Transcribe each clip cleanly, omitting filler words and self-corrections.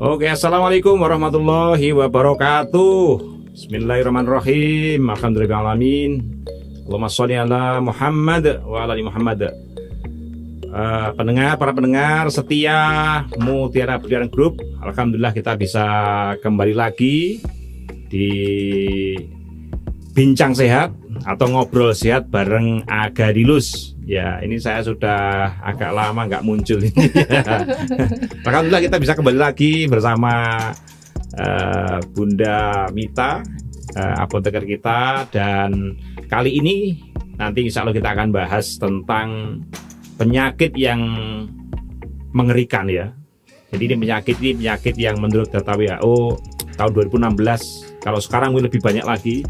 Oke, assalamualaikum warahmatullahi wabarakatuh. Bismillahirrahmanirrahim. Alhamdulillahirrahmanirrahim. Allahumma sholli ala Muhammad wa ala ali Muhammad. Para pendengar setia Mutiara Berlian Group, alhamdulillah kita bisa kembali lagi di Bincang Sehat atau Ngobrol Sehat bareng Agarilus. Ya, ini saya sudah agak lama nggak muncul ini. Alhamdulillah kita bisa kembali lagi bersama Bunda Mita, apoteker kita, dan kali ini nanti insya Allah kita akan bahas tentang penyakit yang mengerikan ya. Jadi ini penyakit yang menurut data WHO tahun 2016, kalau sekarang lebih banyak lagi,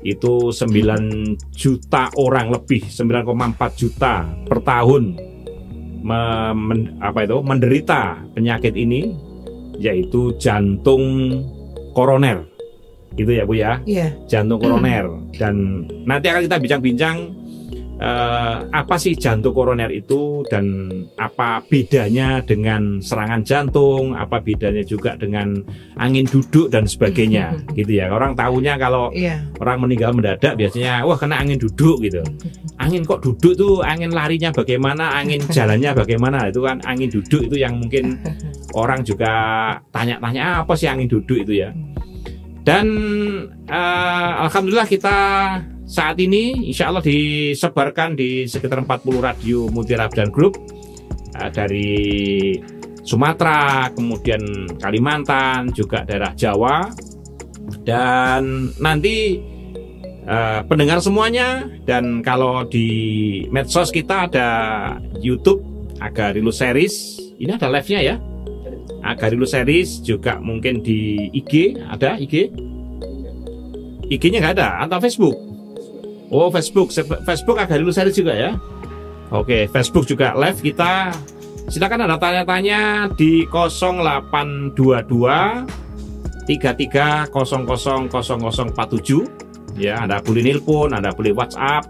itu 9 juta orang lebih, 9,4 juta per tahun menderita penyakit ini, yaitu jantung koroner. Gitu ya Bu ya? Yeah. Jantung koroner. Dan nanti akan kita bincang-bincang apa sih jantung koroner itu, dan apa bedanya dengan serangan jantung, apa bedanya juga dengan angin duduk dan sebagainya. Gitu ya. Orang tahunya kalau orang meninggal mendadak biasanya wah kena angin duduk gitu. Angin kok duduk tuh, angin larinya bagaimana, angin jalannya bagaimana, itu kan angin duduk itu yang mungkin orang juga tanya-tanya apa sih angin duduk itu ya. Dan alhamdulillah kita saat ini insya Allah disebarkan di sekitar 40 radio Mutiara Berlian Group, dari Sumatera, kemudian Kalimantan, juga daerah Jawa. Dan nanti pendengar semuanya, dan kalau di medsos kita ada YouTube Agarilus Series, ini ada live-nya ya, Agarilus Series, juga mungkin di IG, ada IG-nya nggak ada, atau Facebook? Oh, Facebook Agarilus Series juga ya. Oke, Facebook juga live kita. Silakan ada tanya-tanya di 0822 33 00 0047 ya. Anda boleh nelpon, Anda boleh WhatsApp,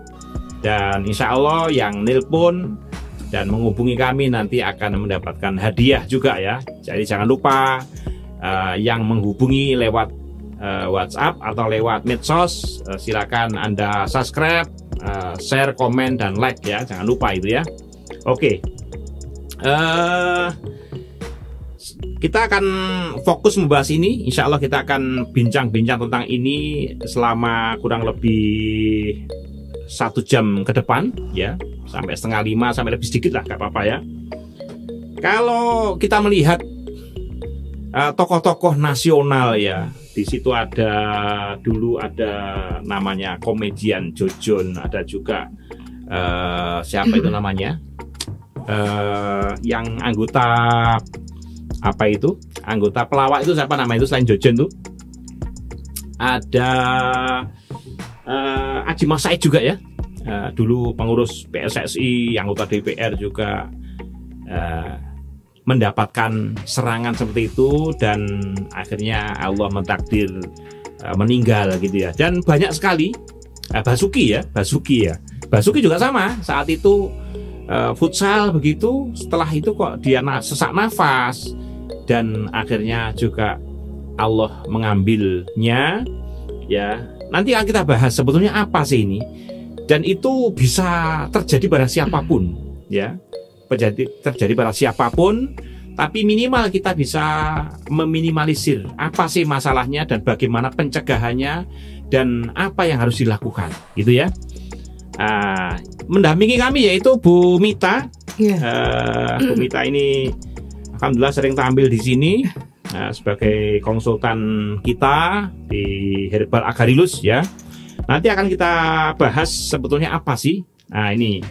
dan insya Allah yang nelpon dan menghubungi kami nanti akan mendapatkan hadiah juga ya. Jadi jangan lupa yang menghubungi lewat WhatsApp atau lewat medsos, silakan Anda subscribe, share, komen, dan like ya. Jangan lupa itu ya. Oke. Kita akan fokus membahas ini. Insya Allah kita akan bincang-bincang tentang ini selama kurang lebih 1 jam ke depan ya, sampai 4:30, sampai lebih sedikit lah, gak apa-apa ya. Kalau kita melihat tokoh-tokoh nasional ya, di situ dulu ada namanya komedian Jojon, ada juga siapa itu namanya, yang anggota apa itu, anggota pelawak itu siapa nama itu selain Jojon tuh, ada Aji Mas Said juga ya, dulu pengurus PSSI, anggota DPR juga, mendapatkan serangan seperti itu, dan akhirnya Allah mentakdir meninggal gitu ya. Dan banyak sekali Basuki juga sama, saat itu futsal begitu, setelah itu kok dia sesak nafas, dan akhirnya juga Allah mengambilnya ya. Nanti akan kita bahas sebetulnya apa sih ini, dan itu bisa terjadi pada siapapun ya, terjadi pada siapapun, tapi minimal kita bisa meminimalisir apa sih masalahnya dan bagaimana pencegahannya dan apa yang harus dilakukan gitu ya. Mendampingi kami yaitu Bu Mita. Bu Mita ini alhamdulillah sering tampil di sini sebagai konsultan kita di Herbal Agarilus ya. Nanti akan kita bahas sebetulnya apa sih. Nah ini,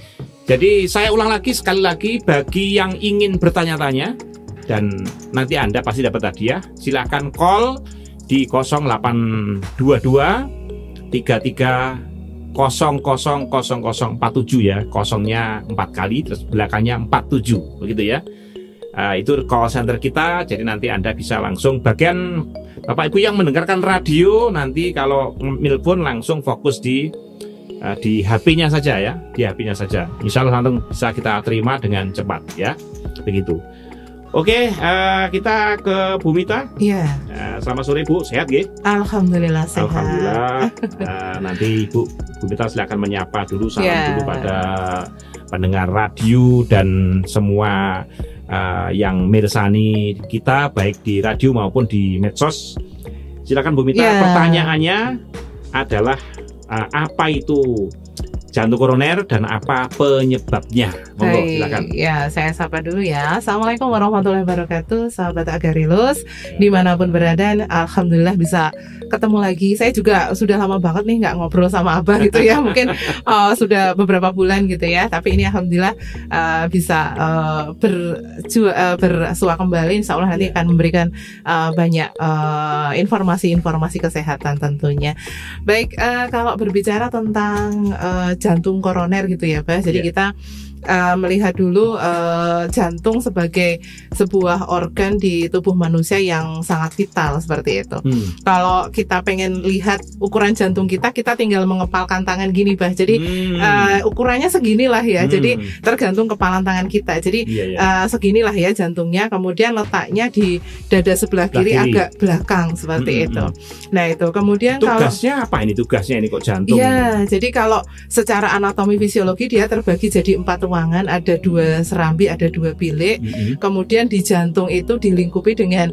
jadi saya ulang lagi sekali lagi, bagi yang ingin bertanya-tanya dan nanti Anda pasti dapat hadiah, silakan call di 0822 33 000047 ya, kosongnya 4 kali terus belakangnya 47 begitu ya. Itu call center kita, jadi nanti Anda bisa langsung, bagian Bapak Ibu yang mendengarkan radio nanti kalau nelpon langsung fokus di HP-nya saja ya, di HP-nya saja. Insya Allah langsung bisa kita terima dengan cepat ya, begitu. Oke, kita ke Bu Mita. Iya. Selamat sore Bu, sehat nggih? Alhamdulillah sehat. Alhamdulillah. Nanti Bu Mita silakan menyapa dulu, salam dulu pada pendengar radio dan semua yang mirsani kita baik di radio maupun di medsos. Silakan Bu Mita. Pertanyaannya adalah apa itu jantung koroner dan apa penyebabnya? Monggo silakan. Ya, saya sapa dulu ya. Assalamualaikum warahmatullahi wabarakatuh, sahabat Agarilus dimanapun berada. Alhamdulillah bisa ketemu lagi. Saya juga sudah lama banget nih nggak ngobrol sama Abah gitu ya. Mungkin sudah beberapa bulan gitu ya. Tapi ini alhamdulillah bisa bersua kembali. Insya Allah nanti akan memberikan banyak informasi-informasi kesehatan tentunya. Baik, kalau berbicara tentang jantung koroner gitu ya, Pak. Jadi kita melihat dulu jantung sebagai sebuah organ di tubuh manusia yang sangat vital seperti itu. Kalau kita pengen lihat ukuran jantung kita tinggal mengepalkan tangan gini, Bah. Jadi ukurannya seginilah ya. Jadi tergantung kepalan tangan kita. Jadi seginilah ya jantungnya. Kemudian letaknya di dada sebelah kiri agak belakang seperti itu. Nah itu. Kemudian tugasnya apa ini? Tugasnya ini kok jantung? Iya. Jadi kalau secara anatomi fisiologi dia terbagi jadi 4 ruangan, ada 2 serambi, ada 2 bilik. Kemudian di jantung itu dilingkupi dengan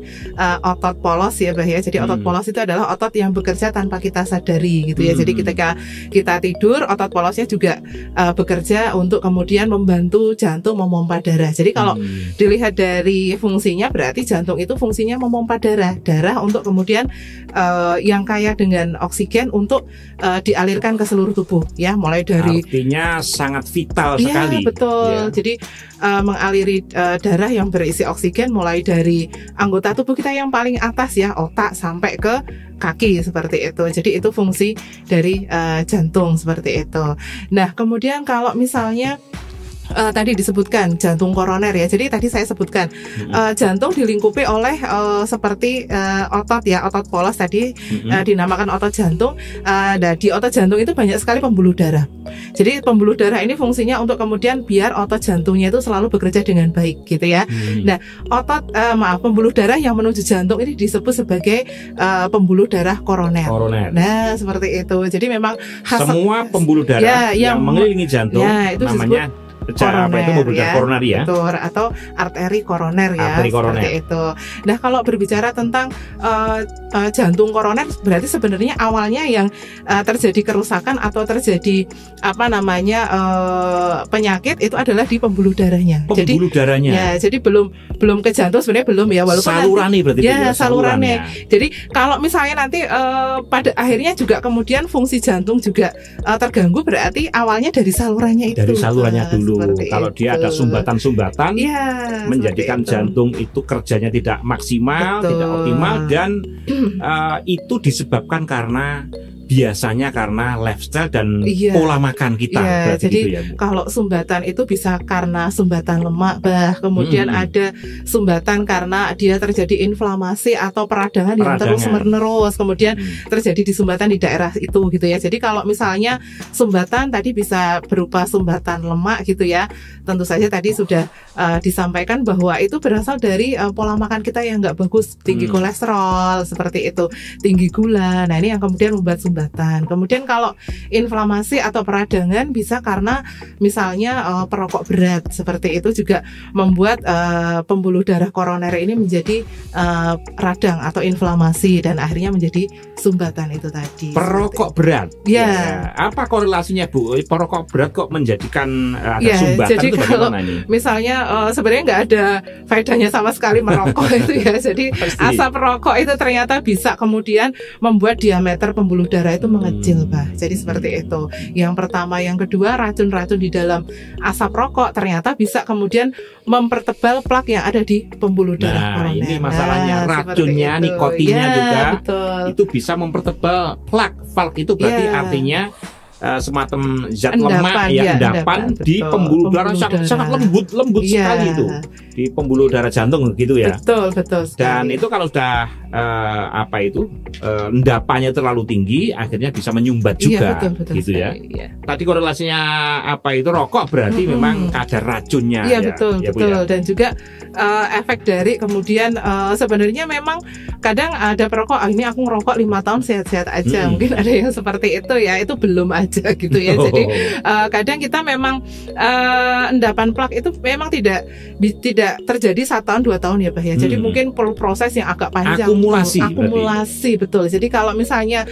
otot polos ya, Bah ya. Jadi otot polos itu adalah otot yang bekerja tanpa kita sadari gitu ya. Jadi ketika kita tidur, otot polosnya juga bekerja untuk kemudian membantu jantung memompa darah. Jadi kalau dilihat dari fungsinya, berarti jantung itu fungsinya memompa darah untuk kemudian yang kaya dengan oksigen untuk dialirkan ke seluruh tubuh ya, mulai dari artinya sangat vital sekali. Betul. Jadi mengaliri darah yang berisi oksigen mulai dari anggota tubuh kita yang paling atas ya, otak sampai ke kaki seperti itu. Jadi itu fungsi dari jantung seperti itu. Nah, kemudian kalau misalnya tadi disebutkan jantung koroner ya. Jadi tadi saya sebutkan jantung dilingkupi oleh seperti otot ya, otot polos tadi dinamakan otot jantung. Nah, di otot jantung itu banyak sekali pembuluh darah. Jadi pembuluh darah ini fungsinya untuk kemudian biar otot jantungnya itu selalu bekerja dengan baik gitu ya. Nah, pembuluh darah yang menuju jantung ini disebut sebagai pembuluh darah koroner. Nah, seperti itu. Jadi memang semua pembuluh darah yang mengelilingi jantung itu namanya koroner ya, koroner ya, betul, atau arteri koroner ya, seperti itu. Nah, kalau berbicara tentang jantung koroner, berarti sebenarnya awalnya yang terjadi kerusakan atau terjadi penyakit itu adalah di pembuluh darahnya. Darahnya. Ya, jadi belum ke jantung sebenarnya belum ya, walaupun salurannya berarti ya salurannya. Jadi kalau misalnya nanti pada akhirnya juga kemudian fungsi jantung juga terganggu, berarti awalnya dari salurannya itu. Dari salurannya dulu. Kalau dia ada sumbatan-sumbatan menjadikan jantung itu kerjanya tidak maksimal, tidak optimal, dan itu disebabkan karena biasanya karena lifestyle dan pola makan kita. Jadi gitu ya, kalau sumbatan itu bisa karena sumbatan lemak, Bah. Kemudian ada sumbatan karena dia terjadi inflamasi atau peradangan yang terus-menerus. Kemudian terjadi di sumbatan di daerah itu gitu ya. Jadi kalau misalnya sumbatan tadi bisa berupa sumbatan lemak gitu ya. Tentu saja tadi sudah disampaikan bahwa itu berasal dari pola makan kita yang nggak bagus, tinggi kolesterol seperti itu, tinggi gula. Nah, ini yang kemudian membuat sumbatan. Kemudian kalau inflamasi atau peradangan bisa karena misalnya perokok berat, seperti itu juga membuat pembuluh darah koroner ini menjadi radang atau inflamasi dan akhirnya menjadi sumbatan itu tadi. Perokok berat. Ya. Apa korelasinya, Bu? Perokok berat kok menjadikan ada sumbatan? Jadi itu kalau ini? Misalnya sebenarnya nggak ada faedahnya sama sekali merokok itu ya. Jadi asap rokok itu ternyata bisa kemudian membuat diameter pembuluh darah itu mengecil, Pak. Jadi seperti itu. Yang pertama, yang kedua, racun-racun di dalam asap rokok ternyata bisa kemudian mempertebal plak yang ada di pembuluh darah koroner. Ini masalahnya, racunnya, nikotinnya juga betul. Itu bisa mempertebal plak. Plak itu berarti artinya semacam zat lemak endapan di pembuluh darah sangat lembut sekali itu di pembuluh darah jantung gitu ya. Betul dan itu kalau sudah endapannya terlalu tinggi akhirnya bisa menyumbat juga betul gitu ya. Tadi korelasinya rokok berarti memang kadar racunnya betul dan juga efek dari kemudian sebenarnya memang kadang ada perokok ini aku ngerokok 5 tahun sehat-sehat aja mungkin ada yang seperti itu ya, itu belum aja gitu ya. Jadi kadang kita memang endapan plak itu memang tidak terjadi 1 tahun 2 tahun ya Bah ya. Jadi mungkin perlu proses yang agak panjang, akumulasi betul. Jadi kalau misalnya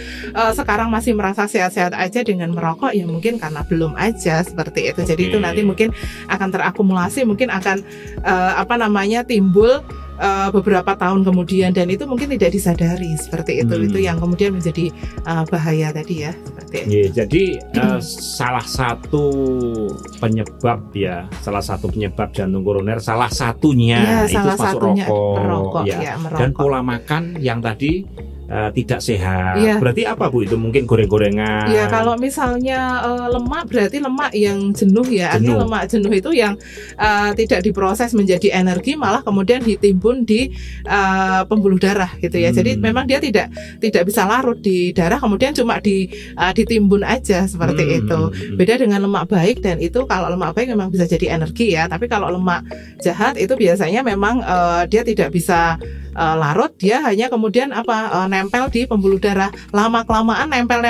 sekarang masih merasa sehat-sehat aja dengan merokok ya mungkin karena belum aja seperti itu. Jadi itu nanti mungkin akan terakumulasi, mungkin akan timbul beberapa tahun kemudian dan itu mungkin tidak disadari seperti itu. Itu yang kemudian menjadi bahaya tadi ya seperti itu. Jadi salah satu penyebab jantung koroner salah satunya itu masuk rokok merokok. Dan pola makan yang tadi tidak sehat. Berarti apa Bu itu? Mungkin goreng-gorengan. Kalau misalnya lemak berarti lemak yang jenuh ya. Artinya lemak jenuh itu yang tidak diproses menjadi energi malah kemudian ditimbun di pembuluh darah gitu ya. Jadi memang dia tidak bisa larut di darah kemudian cuma ditimbun aja seperti itu. Beda dengan lemak baik dan itu kalau lemak baik memang bisa jadi energi ya. Tapi kalau lemak jahat itu biasanya memang dia tidak bisa larut, dia hanya kemudian nempel di pembuluh darah, lama-kelamaan nempel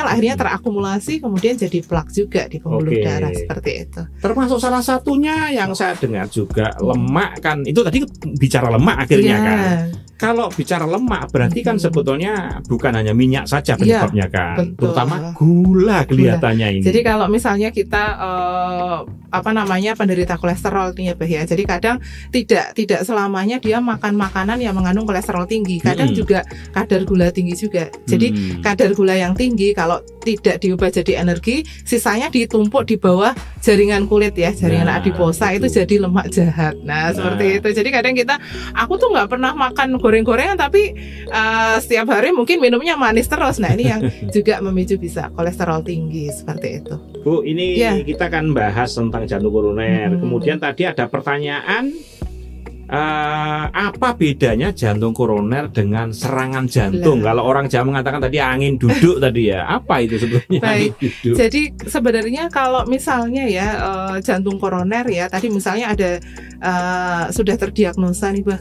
akhirnya terakumulasi kemudian jadi plak juga di pembuluh darah seperti itu. Termasuk salah satunya yang saya dengar juga lemak kan, itu tadi bicara lemak akhirnya kan. Kalau bicara lemak berarti kan sebetulnya bukan hanya minyak saja penyebabnya kan, terutama gula kelihatannya ini. Jadi kalau misalnya kita penderita kolesterol nih ya Bah ya. Jadi kadang tidak selamanya dia makan makanan yang mengandung kolesterol tinggi. Kadang juga kadar gula tinggi juga. Jadi kadar gula yang tinggi kalau tidak diubah jadi energi, sisanya ditumpuk di bawah jaringan kulit ya, jaringan adiposa itu jadi lemak jahat. Seperti itu. Jadi kadang aku tuh nggak pernah makan goreng-gorengan tapi setiap hari mungkin minumnya manis terus. Nah ini yang juga memicu bisa kolesterol tinggi seperti itu. Bu, ini kita kan bahas tentang jantung koroner. Kemudian tadi ada pertanyaan, apa bedanya jantung koroner dengan serangan jantung? Kalau orang Jawa mengatakan tadi angin duduk tadi ya, apa itu sebetulnya angin duduk? Jadi sebenarnya kalau misalnya ya jantung koroner ya, tadi misalnya ada sudah terdiagnosa nih Bah,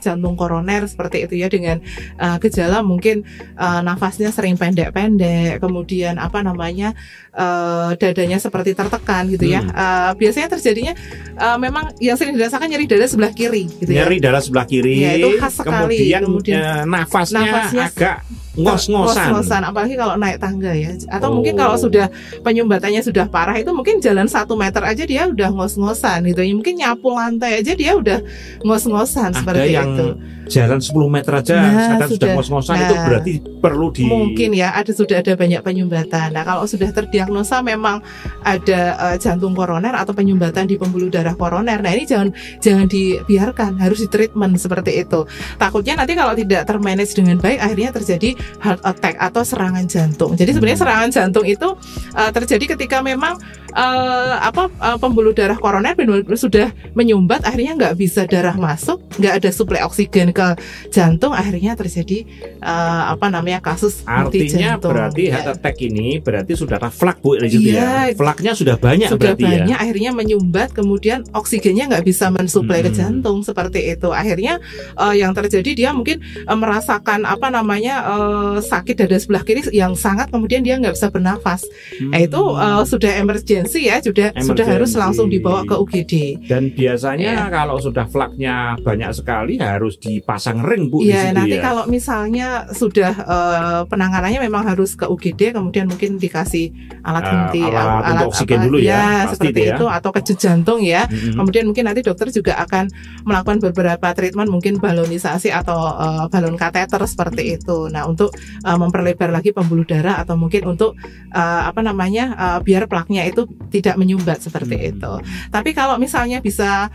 jantung koroner seperti itu ya dengan gejala mungkin nafasnya sering pendek-pendek, kemudian dadanya seperti tertekan gitu ya. Biasanya terjadinya memang yang sering dirasakan nyeri dada sebelah kiri gitu ya. Nyeri dada sebelah kiri. Ya, itu khas sekali. Kemudian nafasnya agak ngos-ngosan, apalagi kalau naik tangga ya. Atau mungkin kalau sudah penyumbatannya sudah parah itu mungkin jalan 1 meter aja dia udah ngos-ngosan gitu. Mungkin nyapu lantai aja dia udah ngos-ngosan seperti itu. Jalan 10 meter aja kadang sudah ngos-ngosan, itu berarti perlu mungkin ya sudah ada banyak penyumbatan. Nah kalau sudah terdiagnosa memang ada jantung koroner atau penyumbatan di pembuluh darah koroner, nah ini jangan dibiarkan, harus ditreatment seperti itu. Takutnya nanti kalau tidak termanage dengan baik akhirnya terjadi heart attack atau serangan jantung. Jadi sebenarnya serangan jantung itu terjadi ketika memang pembuluh darah koroner benar-benar sudah menyumbat, akhirnya nggak bisa darah masuk, nggak ada suplai oksigen ke jantung, akhirnya terjadi kasus henti jantung. Berarti heart attack ini berarti sudah flak Bu ya. Flaknya sudah banyak berarti ya. Akhirnya menyumbat, kemudian oksigennya nggak bisa mensuplai ke jantung seperti itu. Akhirnya yang terjadi dia mungkin merasakan sakit dada sebelah kiri yang sangat, kemudian dia nggak bisa bernafas. Itu sudah emergency ya, sudah harus langsung dibawa ke UGD. Dan biasanya kalau sudah flaknya banyak sekali harus dipasang ring Bu. Iya, nanti kalau misalnya sudah penanganannya memang harus ke UGD, kemudian mungkin dikasih alat henti, alat oksigen dulu ya seperti itu, atau kejut jantung ya. Kemudian mungkin nanti dokter juga akan melakukan beberapa treatment, mungkin balonisasi atau balon kateter seperti itu. Nah, untuk memperlebar lagi pembuluh darah atau mungkin untuk biar plaknya itu tidak menyumbat seperti itu. Tapi kalau misalnya bisa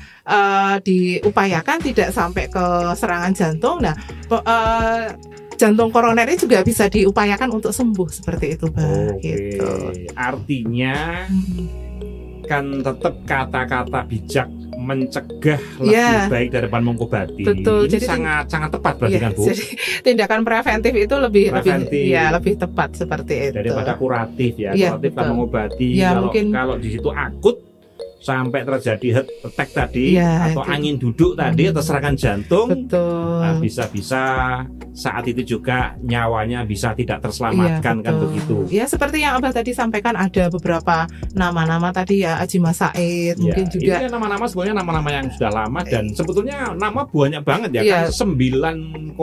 diupayakan tidak sampai ke serangan jantung, nah jantung koroner ini juga bisa diupayakan untuk sembuh seperti itu, Mbak. Gitu. Artinya kan tetap kata-kata bijak mencegah lebih baik daripada mengobati. Betul. Ini jadi sangat tepat berarti kan, Bu. Jadi tindakan preventif itu lebih tepat seperti itu. Daripada kuratif ya. Kuratif kan mengobati. Kalau di situ akut sampai terjadi heart attack tadi atau angin duduk tadi atau serangan jantung, bisa-bisa saat itu juga nyawanya bisa tidak terselamatkan, kan begitu. Ya, seperti yang Abah tadi sampaikan, ada beberapa nama-nama tadi ya, Ajima Said mungkin juga. Ini nama-nama sebenarnya nama-nama yang sudah lama dan sebetulnya nama banyak banget ya, kan 9,4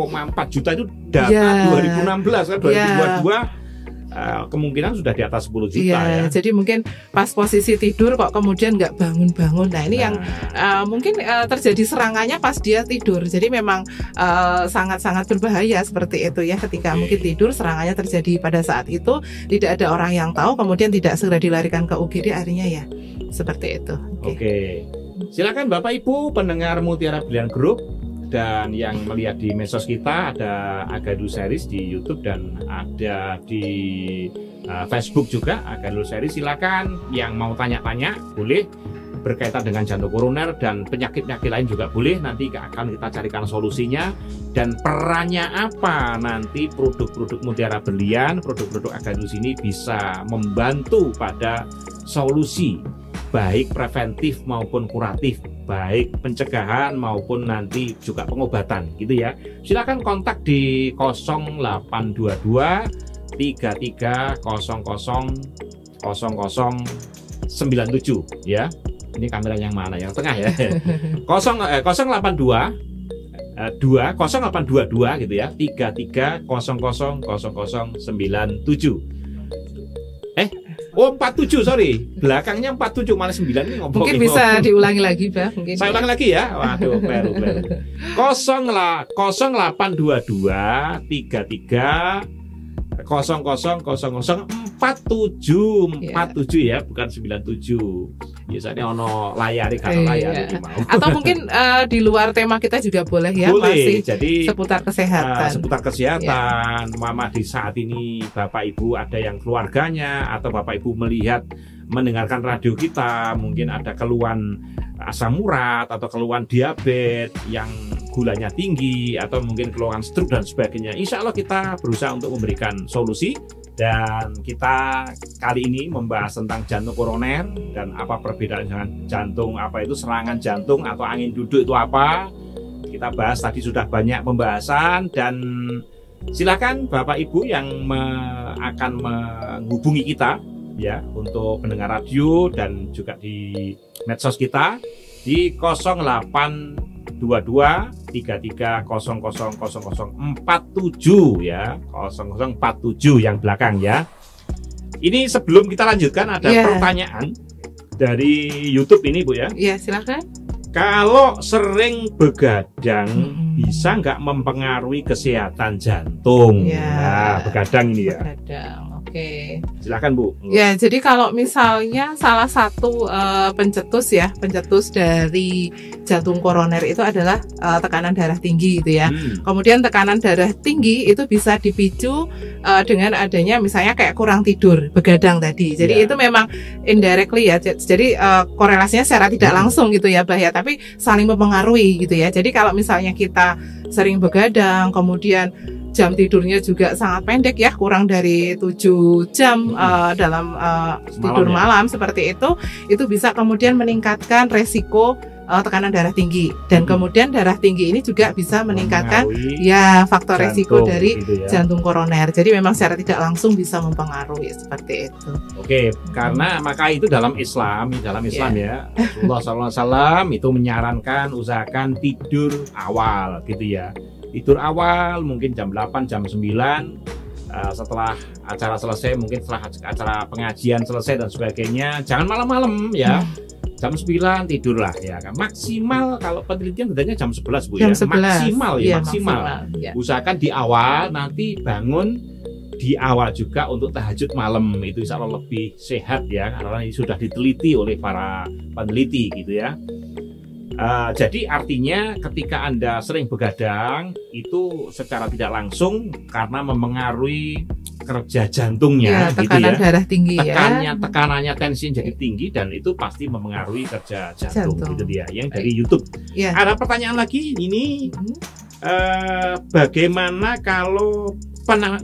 juta itu data 2016 kan, 2022 kemungkinan sudah di atas 10 juta ya. Jadi mungkin pas posisi tidur kok kemudian nggak bangun-bangun. Nah ini yang mungkin terjadi serangannya pas dia tidur. Jadi memang sangat-sangat berbahaya seperti itu ya, ketika mungkin tidur serangannya terjadi pada saat itu, tidak ada orang yang tahu, kemudian tidak segera dilarikan ke UGD, akhirnya ya seperti itu. Oke. Silakan Bapak Ibu pendengar Mutiara Brilian Group dan yang melihat di medsos kita, ada Agadu Series di YouTube dan ada di Facebook juga Agadu Series. Silakan yang mau tanya-tanya boleh, berkaitan dengan jantung koroner dan penyakit-penyakit lain juga boleh. Nanti akan kita carikan solusinya dan perannya apa nanti produk-produk Mutiara Berlian, produk-produk Agadus ini bisa membantu pada solusi baik preventif maupun kuratif, baik pencegahan maupun nanti juga pengobatan gitu ya. Silakan kontak di 0822 3300 0097 ya. Ini kamera yang mana? Yang tengah ya. 082 0822 gitu ya. 3300 0097. 47, sorry. Belakangnya 47 malah 9 nih ngomong. Mungkin bisa diulangi lagi, Pak. Mungkin. Saya ulangi lagi ya. Waduh, kleru. 0822 33 000047 ya, bukan 97. Biasanya ono layari kalau layari mau. Atau mungkin di luar tema kita juga boleh ya, boleh. Masih Jadi seputar kesehatan. Seputar kesehatan. Mama di saat ini Bapak Ibu ada yang keluarganya atau Bapak Ibu mendengarkan radio kita, mungkin ada keluhan asam urat atau keluhan diabetes yang gulanya tinggi atau mungkin keluhan stroke dan sebagainya. Insya Allah kita berusaha untuk memberikan solusi. Dan kita kali ini membahas tentang jantung koroner dan apa perbedaan dengan jantung, apa itu serangan jantung atau angin duduk itu apa. Kita bahas tadi sudah banyak pembahasan dan silakan Bapak Ibu yang akan menghubungi kita ya untuk pendengar radio dan juga di medsos kita di 0822 33 000047 ya, 0047 yang belakang ya. Ini sebelum kita lanjutkan ada pertanyaan dari YouTube ini Bu ya. Iya, silakan. Kalau sering begadang bisa nggak mempengaruhi kesehatan jantung? Nah, begadang ini ya. Begadang. Oke. Silakan Bu. Ya, jadi kalau misalnya salah satu pencetus dari jantung koroner itu adalah tekanan darah tinggi gitu ya. Kemudian tekanan darah tinggi itu bisa dipicu dengan adanya misalnya kayak kurang tidur, begadang tadi. Jadi itu memang indirectly ya. Jadi korelasinya secara tidak langsung gitu ya, bahaya, tapi saling mempengaruhi gitu ya. Jadi kalau misalnya kita sering begadang, kemudian jam tidurnya juga sangat pendek ya, kurang dari 7 jam dalam tidur malam seperti itu bisa kemudian meningkatkan resiko tekanan darah tinggi dan kemudian darah tinggi ini juga bisa meningkatkan faktor resiko dari gitu ya, jantung koroner. Jadi memang secara tidak langsung bisa mempengaruhi seperti itu. Oke, karena maka itu dalam Islam ya, Rasulullah SAW itu menyarankan usahakan tidur awal gitu ya. Tidur awal mungkin jam 8, jam 9 setelah acara selesai, mungkin setelah acara pengajian selesai dan sebagainya. Jangan malam-malam ya. Jam 9 tidurlah ya kan. Maksimal kalau penelitian katanya jam 11 Bu jam ya. 11. Maksimal. Usahakan di awal, nanti bangun di awal juga untuk tahajud malam. Itu insya Allah lebih sehat ya, karena ini sudah diteliti oleh para peneliti gitu ya. Jadi artinya ketika Anda sering begadang itu secara tidak langsung karena memengaruhi kerja jantungnya, tekanan gitu ya. Darah tinggi, tekanannya tensi jadi tinggi dan itu pasti memengaruhi kerja jantung. Gitu dia. Yang dari YouTube. Ada pertanyaan lagi ini, bagaimana kalau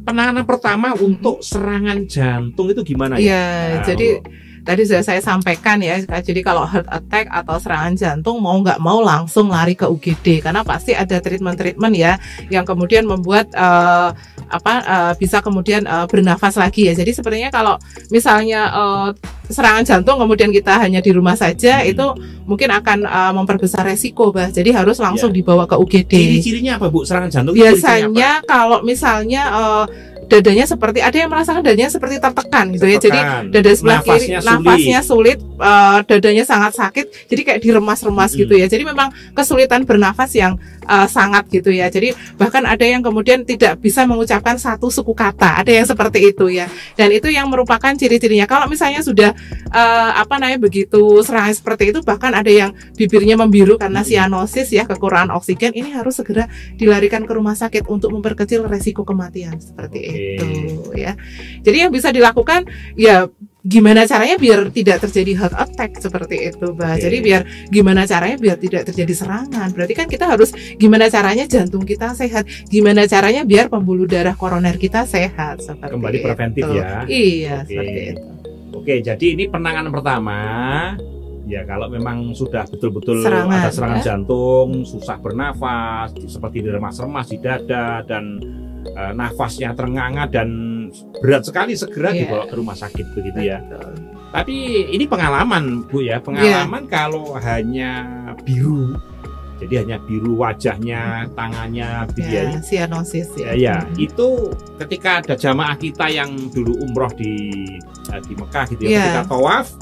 penanganan pertama untuk serangan jantung itu gimana ya? Jadi tadi sudah saya sampaikan ya, jadi kalau heart attack atau serangan jantung mau nggak mau langsung lari ke UGD karena pasti ada treatment ya yang kemudian membuat bisa kemudian bernafas lagi ya. Jadi sebenarnya kalau misalnya serangan jantung kemudian kita hanya di rumah saja itu mungkin akan memperbesar resiko, Bah. Jadi harus langsung dibawa ke UGD. Ciri-cirinya apa, Bu? Serangan jantung biasanya kalau misalnya dadanya seperti, ada yang merasakan dadanya seperti tertekan gitu ya. Jadi dada sebelah kiri nafasnya sulit, dadanya sangat sakit. Jadi kayak diremas-remas gitu ya. Jadi memang kesulitan bernafas yang sangat gitu ya. Jadi bahkan ada yang kemudian tidak bisa mengucapkan satu suku kata. Ada yang seperti itu ya. Dan itu yang merupakan ciri-cirinya. Kalau misalnya sudah begitu serangan seperti itu, bahkan ada yang bibirnya membiru karena sianosis ya, kekurangan oksigen, ini harus segera dilarikan ke rumah sakit untuk memperkecil resiko kematian seperti itu ya. Jadi yang bisa dilakukan ya gimana caranya biar tidak terjadi heart attack seperti itu, Bah. Jadi gimana caranya biar tidak terjadi serangan. Berarti kan kita harus gimana caranya jantung kita sehat, gimana caranya biar pembuluh darah koroner kita sehat seperti kembali preventif itu. Ya. Iya, seperti itu. Oke, jadi ini penanganan pertama. Ya kalau memang sudah betul-betul ada serangan jantung, susah bernafas, seperti diremas-remas di dada dan nafasnya terengah-engah dan berat sekali, segera dibawa ke rumah sakit begitu ya. Tapi ini pengalaman, Bu ya, pengalaman kalau hanya biru. Jadi hanya biru wajahnya, tangannya, bibirnya. Sianosis ya. Itu ketika ada jamaah kita yang dulu umroh di Mekah gitu ya, ketika tawaf,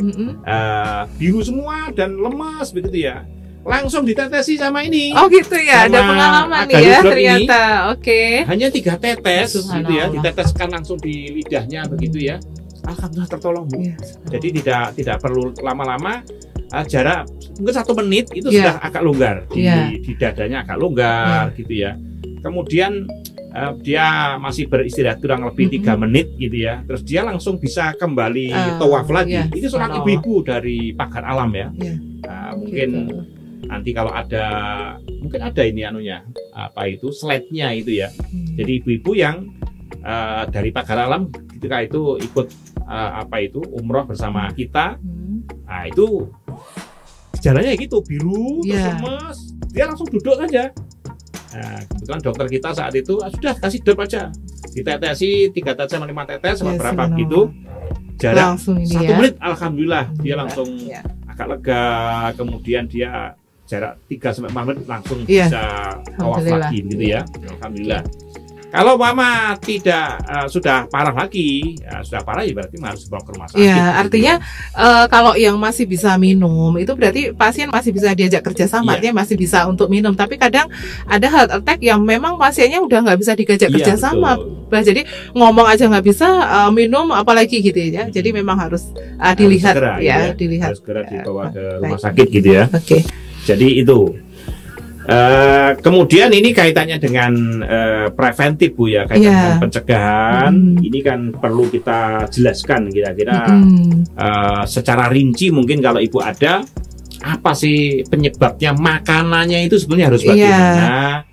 biru semua dan lemas begitu ya. Langsung ditetesi sama ini. Oh gitu ya, ada pengalaman ya ternyata. Oke. Hanya 3 tetes gitu ya, diteteskan langsung di lidahnya begitu ya. Alhamdulillah tertolong, Bu. Jadi tidak perlu lama-lama. Jarak mungkin 1 menit itu sudah agak longgar di dadanya, agak longgar gitu ya. Kemudian dia masih beristirahat kurang lebih 3 menit gitu ya. Terus dia langsung bisa kembali tawaf lagi. Ini seorang ibu-ibu dari Pagar Alam ya. Mungkin nanti kalau mungkin ada ini slide-nya itu ya. Jadi ibu-ibu yang dari Pagar Alam ketika itu ikut umroh bersama kita. Nah itu gejalanya gitu, biru, terus lemes, dia langsung duduk saja. Nah, kebetulan dokter kita saat itu sudah kasih drop aja, ditetesi 3 tetes sama 5 tetes sama berapa gitu, jarak 1 menit, alhamdulillah dia langsung agak lega. Kemudian dia jarak 3 sampai 4 menit langsung bisa tawaf lagi gitu ya, alhamdulillah. Kalau mama tidak sudah parah lagi, sudah parah ya berarti harus dibawa ke rumah sakit. Ya, artinya kalau yang masih bisa minum itu berarti pasien masih bisa diajak kerjasama, artinya masih bisa untuk minum. Tapi kadang ada heart attack yang memang pasiennya udah nggak bisa diajak kerjasama, jadi ngomong aja nggak bisa, minum apalagi gitu ya. Jadi memang harus dilihat segera, dilihat. Harus segera dibawa ke rumah sakit gitu ya. Oke. Jadi itu. Kemudian ini kaitannya dengan preventif, Bu ya, kaitannya dengan pencegahan. Ini kan perlu kita jelaskan kira-kira secara rinci, mungkin kalau Ibu ada apa sih penyebabnya, makanannya itu sebenarnya harus bagaimana.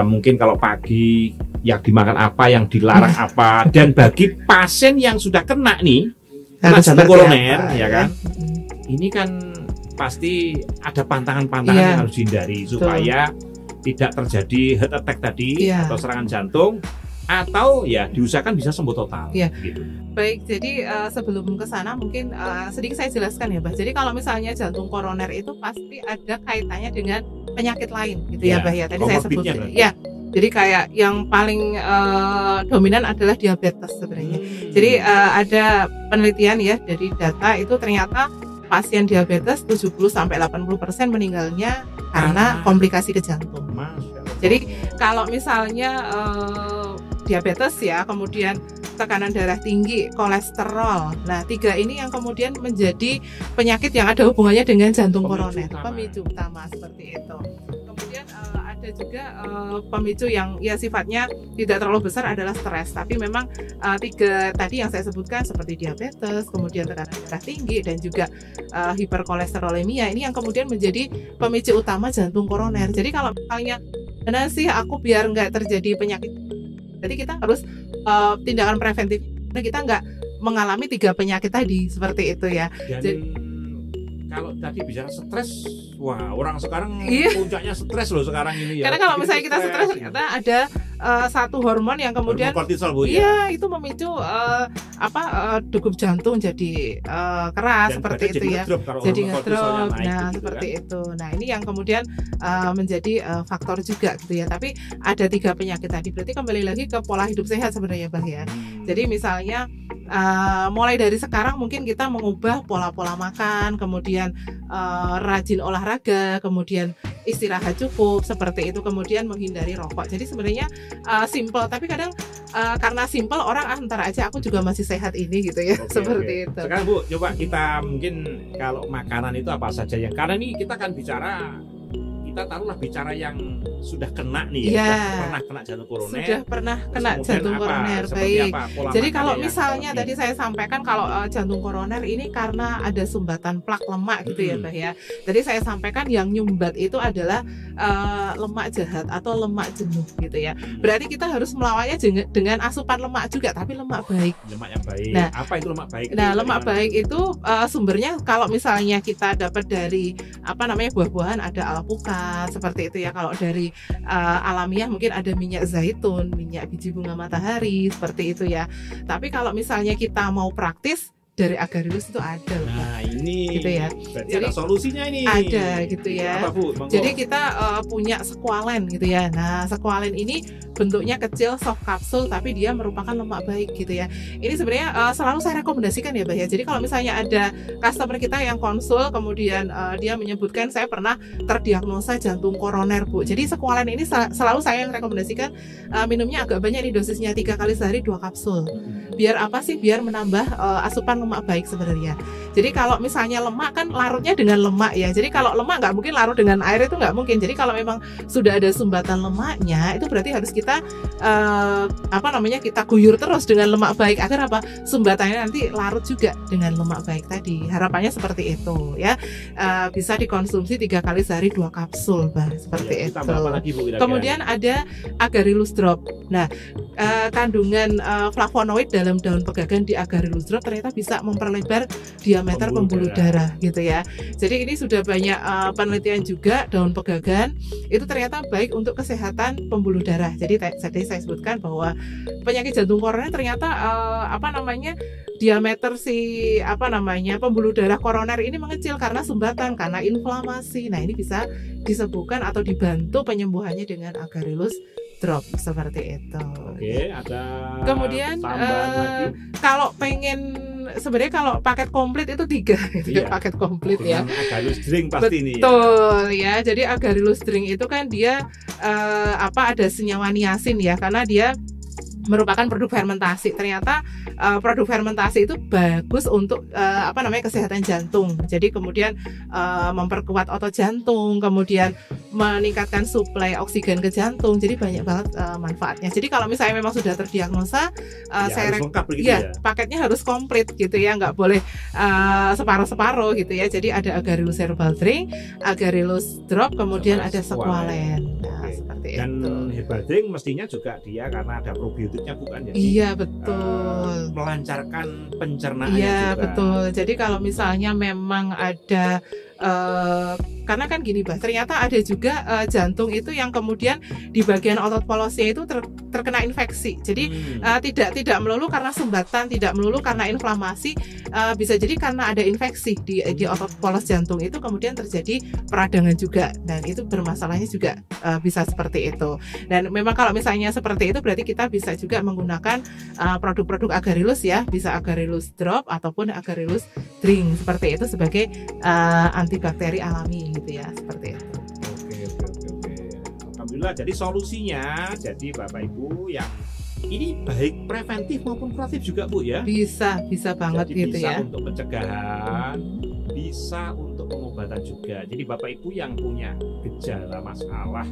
Mungkin kalau pagi yang dimakan apa, yang dilarang apa, dan bagi pasien yang sudah kena jantung koroner ya kan, ini kan pasti ada pantangan-pantangan yang harus dihindari supaya tidak terjadi heart attack tadi atau serangan jantung, atau ya diusahakan bisa sembuh total. Gitu. Baik, jadi sebelum ke sana mungkin sedikit saya jelaskan ya, Bah. Jadi kalau misalnya jantung koroner itu pasti ada kaitannya dengan penyakit lain gitu ya, Bah ya. Tadi saya sebut ya. Jadi kayak yang paling dominan adalah diabetes sebenarnya. Jadi ada penelitian ya dari data itu ternyata pasien diabetes 70-80% meninggalnya karena komplikasi ke jantung. Jadi kalau misalnya diabetes ya, kemudian tekanan darah tinggi, kolesterol. Nah, 3 ini yang kemudian menjadi penyakit yang ada hubungannya dengan jantung koroner, pemicu utama seperti itu. Kemudian ada juga pemicu yang ya sifatnya tidak terlalu besar adalah stres, tapi memang 3 tadi yang saya sebutkan seperti diabetes, kemudian tekanan darah tinggi dan juga hiperkolesterolemia ini yang kemudian menjadi pemicu utama jantung koroner. Jadi kalau misalnya mana sih aku biar nggak terjadi penyakit, jadi kita harus tindakan preventif, kita nggak mengalami 3 penyakit tadi seperti itu ya. Jadi kalau tadi bicara stres, wah orang sekarang puncaknya stres loh sekarang ini ya. Karena kalau misalnya kita stres ternyata ada satu hormon yang kemudian kortisol, Bu, iya itu memicu degup jantung jadi keras. Dan seperti itu ya. Jadi ngedrop. Nah, gitu seperti kan itu. Nah, ini yang kemudian menjadi faktor juga gitu ya. Tapi ada 3 penyakit tadi. Berarti kembali lagi ke pola hidup sehat sebenarnya, Bah ya. Jadi misalnya mulai dari sekarang mungkin kita mengubah pola-pola makan, kemudian rajin olahraga, kemudian istirahat cukup seperti itu, kemudian menghindari rokok. Jadi sebenarnya simple, tapi kadang karena simple orang ntar aja aku juga masih sehat ini gitu ya. Seperti itu. Sekarang Bu, coba kita mungkin kalau makanan itu apa saja yang, karena ini kita kan kita taruhlah bicara yang sudah kena nih ya, sudah pernah kena jantung koroner. Sudah pernah kena jantung koroner. Baik. Jadi kalau misalnya tadi saya sampaikan kalau jantung koroner ini karena ada sumbatan plak lemak gitu ya, Mbak ya. Jadi saya sampaikan yang nyumbat itu adalah lemak jahat atau lemak jenuh gitu ya. Berarti kita harus melawannya dengan asupan lemak juga, tapi lemak baik. Lemak yang baik. Nah, apa itu lemak baik? Nah, lemak baik itu sumbernya kalau misalnya kita dapat dari buah-buahan, ada alpukat seperti itu ya. Kalau dari alamiah mungkin ada minyak zaitun, minyak biji bunga matahari seperti itu ya. Tapi kalau misalnya kita mau praktis, dari agarelus itu ada. Nah, ini gitu ya. Jadi ada solusinya ini. Ada gitu ya. Apa, Bu? Jadi kita punya squalene gitu ya. Nah, squalene ini bentuknya kecil, soft kapsul, tapi dia merupakan lemak baik gitu ya. Ini sebenarnya selalu saya rekomendasikan ya, Mbak ya. Jadi kalau misalnya ada customer kita yang konsul, kemudian dia menyebutkan saya pernah terdiagnosa jantung koroner, Bu. Jadi squalene ini selalu saya yang rekomendasikan minumnya agak banyak nih, dosisnya 3 kali sehari 2 kapsul. Biar apa sih? Biar menambah asupan lemak baik sebenarnya. Jadi kalau misalnya lemak kan larutnya dengan lemak ya. Jadi kalau lemak nggak mungkin larut dengan air, itu nggak mungkin. Jadi kalau memang sudah ada sumbatan lemaknya, itu berarti harus kita kita guyur terus dengan lemak baik agar apa? Sumbatannya nanti larut juga dengan lemak baik tadi. Harapannya seperti itu ya. Bisa dikonsumsi 3 kali sehari 2 kapsul, Bah, seperti itu. Lagi, Bu, kemudian ada agarelus drop. Nah, kandungan flavonoid dalam daun pegagan di agarelus drop ternyata bisa memperlebar diameter pembuluh darah gitu ya. Jadi ini sudah banyak penelitian juga, daun pegagan itu ternyata baik untuk kesehatan pembuluh darah. Jadi tadi saya sebutkan bahwa penyakit jantung koroner ternyata diameter pembuluh darah koroner ini mengecil karena sumbatan, karena inflamasi. Nah, ini bisa disembuhkan atau dibantu penyembuhannya dengan agarelus drop seperti itu. Oke, ada. Kemudian kalau pengen sebenarnya kalau paket komplit itu 3 gitu, paket komplit ya. Agarelus drink pasti ini. Betul ya. Jadi agarelus drink itu kan dia ada senyawa niacin ya, karena dia merupakan produk fermentasi. Ternyata produk fermentasi itu bagus untuk kesehatan jantung. Jadi kemudian memperkuat otot jantung, kemudian meningkatkan suplai oksigen ke jantung. Jadi banyak banget manfaatnya. Jadi kalau misalnya memang sudah terdiagnosa, paketnya harus komplit gitu ya, nggak boleh separuh-separuh gitu ya. Jadi ada agarelus herbal drink, agarelus drop, kemudian ada squalene. Nah, seperti dan itu. Dan herbal drink mestinya juga dia karena ada probiotiknya, bukan ya? Iya, betul. Melancarkan pencernaannya juga. Iya, betul. Jadi kalau misalnya memang ada karena kan gini, Bah, ternyata ada juga jantung itu yang kemudian di bagian otot polosnya itu terkena infeksi. Jadi tidak melulu karena sumbatan, tidak melulu karena inflamasi, bisa jadi karena ada infeksi di otot polos jantung itu kemudian terjadi peradangan juga, dan itu bermasalahnya juga bisa seperti itu. Dan memang kalau misalnya seperti itu berarti kita bisa juga menggunakan produk-produk agarelus ya, bisa agarelus drop ataupun agarelus drink seperti itu sebagai antibakteri alami gitu ya, seperti itu. Oke. Alhamdulillah, jadi solusinya, jadi Bapak Ibu yang ini baik preventif maupun kuratif juga Bu ya. Bisa banget. Jadi gitu bisa ya. Untuk pencegahan, bisa untuk pengobatan juga. Jadi Bapak Ibu yang punya gejala masalah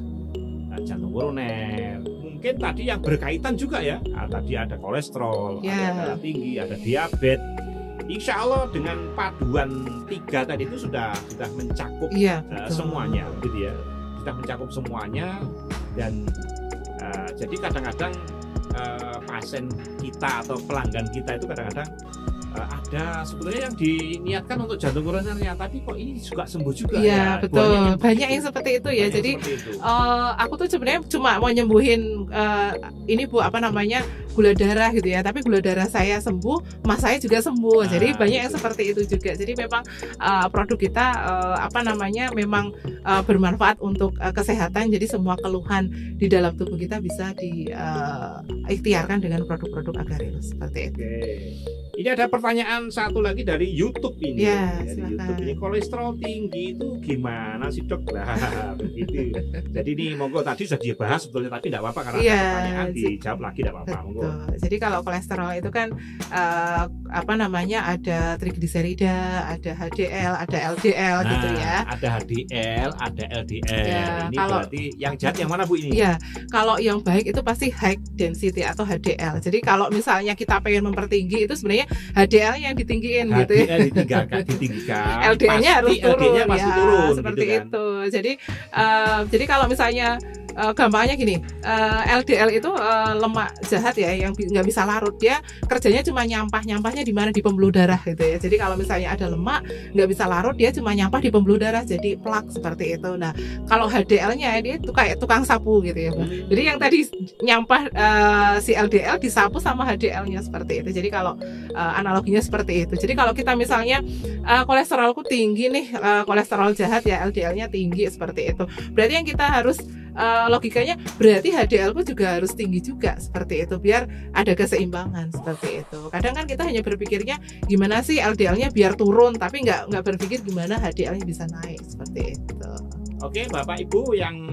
jantung koroner, mungkin tadi yang berkaitan juga ya, tadi ada kolesterol, ada darah tinggi, ada diabetes. Insya Allah dengan paduan 3 tadi itu sudah mencakup semuanya, gitu ya. Sudah mencakup semuanya dan jadi kadang-kadang pasien kita atau pelanggan kita itu kadang-kadang ada sebetulnya yang diniatkan untuk jantung koronernya, tapi kok ini juga sembuh juga ya. Betul. Banyak yang seperti itu ya. Jadi aku tuh sebenarnya cuma mau nyembuhin ini Bu, apa namanya, gula darah gitu ya. Tapi gula darah saya sembuh, mas saya juga sembuh. Jadi banyak yang seperti itu juga. Jadi memang produk kita apa namanya memang bermanfaat untuk kesehatan. Jadi semua keluhan di dalam tubuh kita bisa diikhtiarkan dengan produk-produk Agarilus seperti itu. Ini ada pertanyaan satu lagi dari YouTube ini. Dari YouTube ini, kolesterol tinggi itu gimana sih Dok? Nah, begitu. Jadi ini monggo tadi sudah dibahas sebetulnya, tapi tidak apa-apa karena ada pertanyaan dijawab lagi, tidak apa-apa. Monggo. Jadi kalau kolesterol itu kan apa namanya, ada trigliserida, ada HDL, ada LDL gitu ya. Ada HDL, ada LDL. Ini berarti yang jahat yang mana Bu ini? Ya, kalau yang baik itu pasti high density atau HDL. Jadi kalau misalnya kita pengen mempertinggi itu sebenarnya HDL yang ditinggiin gitu ya. ditinggikan. LDL-nya harus turun. LDL-nya pasti turun seperti gitu kan. itu. Jadi kalau misalnya gampangnya gini, LDL itu lemak jahat ya yang nggak bisa larut. Dia kerjanya cuma nyampahnya di mana, di pembuluh darah gitu ya. Jadi kalau misalnya ada lemak nggak bisa larut, dia cuma nyampah di pembuluh darah jadi plak seperti itu. Nah kalau HDL-nya dia itu kayak tukang sapu gitu ya. Jadi yang tadi nyampah si LDL disapu sama HDL-nya seperti itu. Jadi kalau analoginya seperti itu. Jadi kalau kita misalnya kolesterolku tinggi nih, kolesterol jahat ya, LDL-nya tinggi seperti itu. Berarti yang kita harus logikanya berarti HDL-ku juga harus tinggi juga seperti itu biar ada keseimbangan seperti itu. Kadang kan kita hanya berpikirnya gimana sih LDL-nya biar turun, tapi nggak berpikir gimana HDL-nya bisa naik seperti itu. Oke, Bapak Ibu yang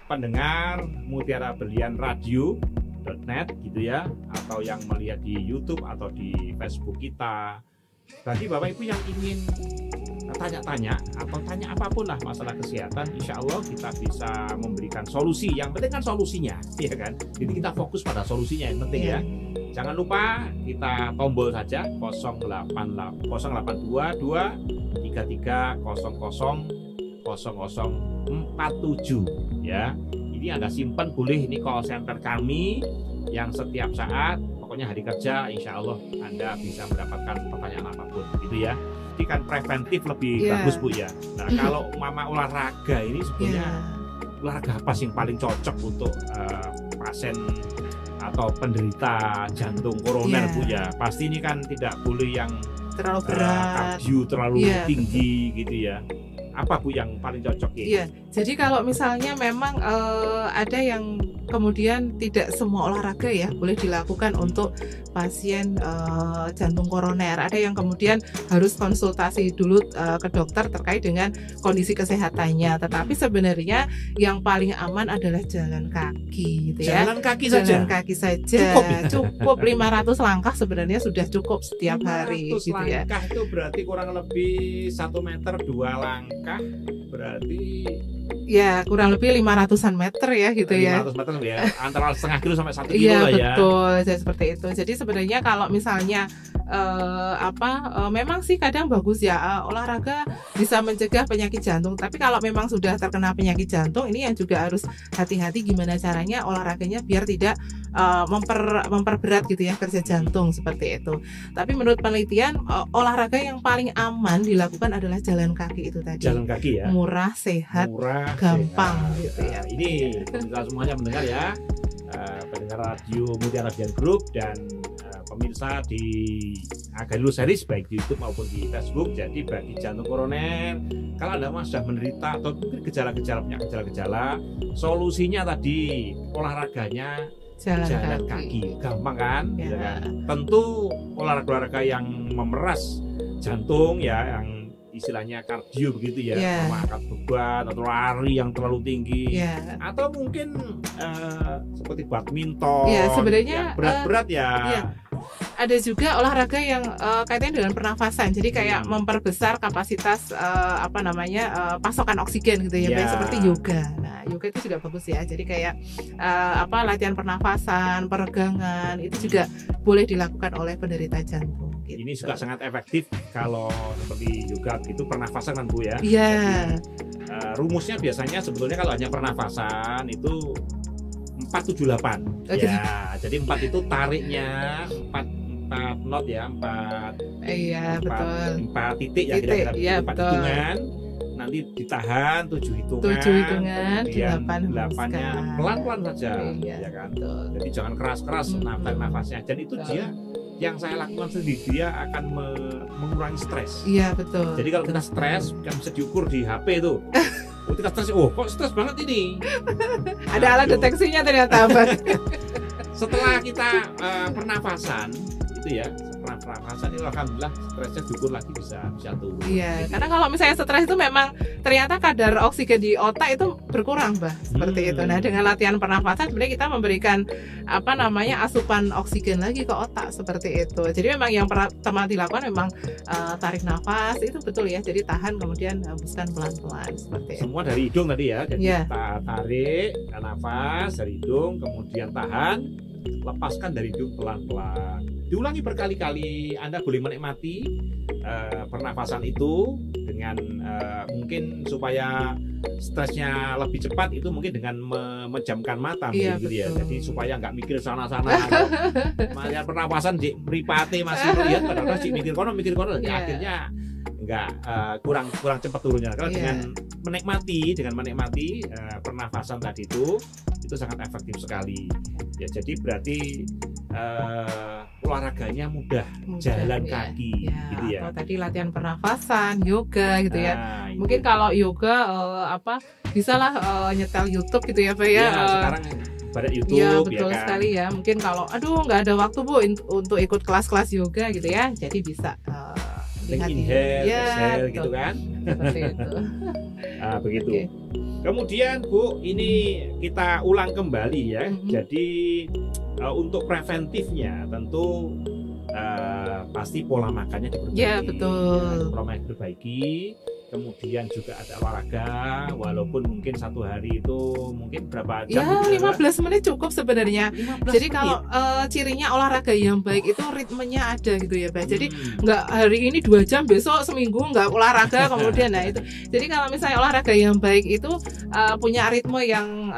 pendengar Mutiara Berlian Radio.net gitu ya, atau yang melihat di YouTube atau di Facebook kita. Bagi Bapak Ibu yang ingin tanya-tanya atau tanya apapun lah masalah kesehatan, insya Allah kita bisa memberikan solusi. Yang penting kan solusinya, ya kan? Jadi kita fokus pada solusinya yang penting ya. Jangan lupa kita tombol saja 082 33 00 0047 ya. Ini Anda simpan boleh, ini call center kami yang setiap saat, pokoknya hari kerja insya Allah Anda bisa mendapatkan pertanyaan apapun gitu ya. Jadi kan preventif lebih bagus Bu ya. Nah kalau mama olahraga ini sebenarnya olahraga apa sih yang paling cocok untuk pasien atau penderita jantung koroner Bu ya? Pasti ini kan tidak boleh yang terlalu berat, kardio terlalu tinggi gitu ya. Apa Bu yang paling cocok ya? Iya, jadi kalau misalnya memang ada yang kemudian tidak semua olahraga ya boleh dilakukan untuk pasien jantung koroner. Ada yang kemudian harus konsultasi dulu ke dokter terkait dengan kondisi kesehatannya. Tetapi sebenarnya yang paling aman adalah jalan kaki gitu ya. Jalan kaki saja. Jalan kaki saja. Cukup 500 langkah sebenarnya sudah cukup setiap hari gitu ya. 500 langkah itu berarti kurang lebih 1 meter 2 langkah berarti ya kurang lebih 500-an meter ya gitu 500 ya. 500 meter ya, antara setengah kilo sampai 1 kilo Iya, lah ya. betul, seperti itu. Jadi sebenarnya kalau misalnya memang sih kadang bagus ya olahraga bisa mencegah penyakit jantung. Tapi kalau memang sudah terkena penyakit jantung, ini yang juga harus hati-hati gimana caranya olahraganya biar tidak memperberat gitu ya kerja jantung seperti itu. Tapi menurut penelitian olahraga yang paling aman dilakukan adalah jalan kaki itu tadi. Jalan kaki ya. Murah, sehat, gampang sehat. gitu ya. Ini kita semuanya mendengar ya, pendengar radio Mutiara Berlian Group dan pemirsa di Agarilus Series baik di YouTube maupun di Facebook. Jadi bagi jantung koroner, kalau Anda sudah menderita atau mungkin punya gejala-gejala, solusinya tadi olahraganya jalan kaki. Gampang kan? Ya. Gitu kan? Tentu olahraga yang memeras jantung ya, yang istilahnya kardio begitu ya, mengangkat beban atau lari yang terlalu tinggi, atau mungkin seperti badminton, sebenarnya berat-berat ada juga olahraga yang kaitannya dengan pernafasan, jadi kayak memperbesar kapasitas pasokan oksigen gitu ya, seperti yoga. Nah, yoga itu juga bagus ya, jadi kayak latihan pernafasan, peregangan itu juga boleh dilakukan oleh penderita jantung. Gitu. Ini juga sangat efektif kalau seperti yoga itu pernafasan kan Bu ya. Iya. Rumusnya biasanya sebetulnya kalau hanya pernafasan itu 478. Jadi 4 itu tariknya 4 not ya, 4. Iya, betul. 4 titik ya kira-kira 4 hitungan. Nanti ditahan 7 hitungan, 8-nya pelan-pelan saja, ya kan. Betul. Jadi jangan keras-keras nafasnya. Dan itu dia yang saya lakukan sendiri, dia akan mengurangi stres. Iya, betul. Jadi kalau kita stres kan bisa diukur di HP itu. Kita stres, kok stres banget ini. Ada alat deteksinya ternyata, Bang. Setelah kita pernafasan itu ya, pernafasan itu alhamdulillah stresnya diukur lagi bisa turun. Iya, karena kalau misalnya stres itu memang ternyata kadar oksigen di otak itu berkurang, Bah, seperti itu. Nah, dengan latihan pernafasan sebenarnya kita memberikan asupan oksigen lagi ke otak seperti itu. Jadi memang yang pertama dilakukan memang tarik nafas, itu betul ya. Jadi tahan kemudian hembuskan pelan-pelan seperti itu. Semua dari hidung tadi ya. Jadi kita tarik nafas dari hidung, kemudian tahan, lepaskan dari hidung pelan-pelan. Diulangi berkali-kali. Anda boleh menikmati pernafasan itu dengan mungkin supaya stresnya lebih cepat, itu mungkin dengan memejamkan mata gitu ya. Jadi supaya nggak mikir sana-sana. Melihat pernafasan di mripate masih melihat, padahal si mikir kono akhirnya nggak kurang cepat turunnya. Kalau dengan menikmati pernafasan tadi itu sangat efektif sekali. Ya, jadi berarti olahraganya mudah jalan kaki gitu ya. Atau tadi latihan pernafasan, yoga gitu ya. Mungkin kalau yoga bisalah nyetel YouTube gitu ya, Pak ya. Sekarang pada YouTube ya betul sekali ya. Mungkin kalau nggak ada waktu Bu untuk ikut kelas-kelas yoga gitu ya. Jadi bisa lihat inhale, gitu kan. Seperti itu. Begitu. Okay. Kemudian Bu, ini kita ulang kembali ya. Jadi untuk preventifnya tentu pasti pola makannya diperbaiki. Ya, betul. Pola makan diperbaiki. Kemudian juga ada olahraga, walaupun mungkin satu hari itu mungkin berapa jam? Ya, 15 menit cukup sebenarnya. Jadi kalau cirinya olahraga yang baik itu ritmenya ada gitu ya, Pak. Jadi nggak hari ini 2 jam, besok seminggu nggak olahraga kemudian itu. Jadi kalau misalnya olahraga yang baik itu punya ritme yang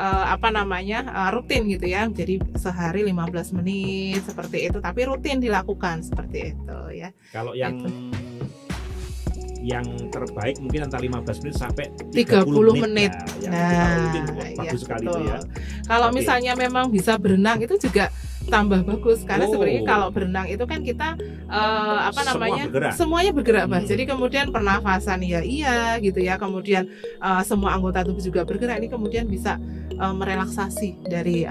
rutin gitu ya. Jadi sehari 15 menit seperti itu, tapi rutin dilakukan seperti itu ya. Kalau yang terbaik mungkin antara 15 menit sampai 30 menit. Bagus sekali itu ya. Kalau misalnya memang bisa berenang itu juga tambah bagus, karena sebenarnya kalau berenang itu kan kita semuanya bergerak, Mas. Jadi kemudian pernafasan iya gitu ya, kemudian semua anggota tubuh juga bergerak. Ini kemudian bisa merelaksasi dari